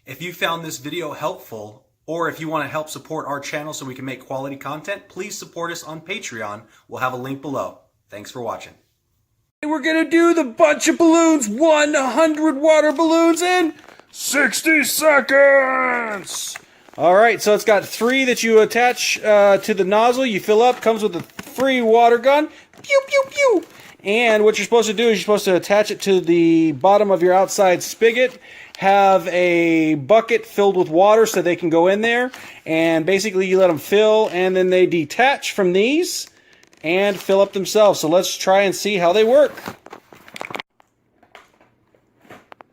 If you found this video helpful, or if you want to help support our channel so we can make quality content, please support us on Patreon. We'll have a link below. Thanks for watching. We're gonna do the bunch of balloons, 100 water balloons in 60 seconds. All right, so it's got 3 that you attach to the nozzle. You fill up, comes with a free water gun. Pew, pew, pew. And what you're supposed to do is you're supposed to attach it to the bottom of your outside spigot, have a bucket filled with water so they can go in there, and basically you let them fill, and then they detach from these and fill up themselves. So let's try and see how they work.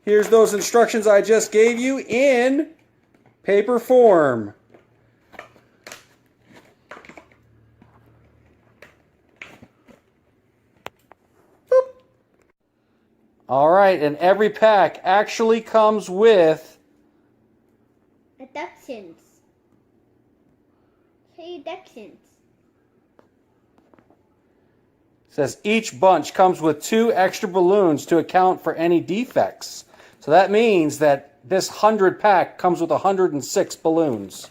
Here's those instructions I just gave you in paper form. Boop. All right, and every pack actually comes with adductions. Hey, adductions. Says each bunch comes with 2 extra balloons to account for any defects. So that means that this 100 pack comes with 106 balloons.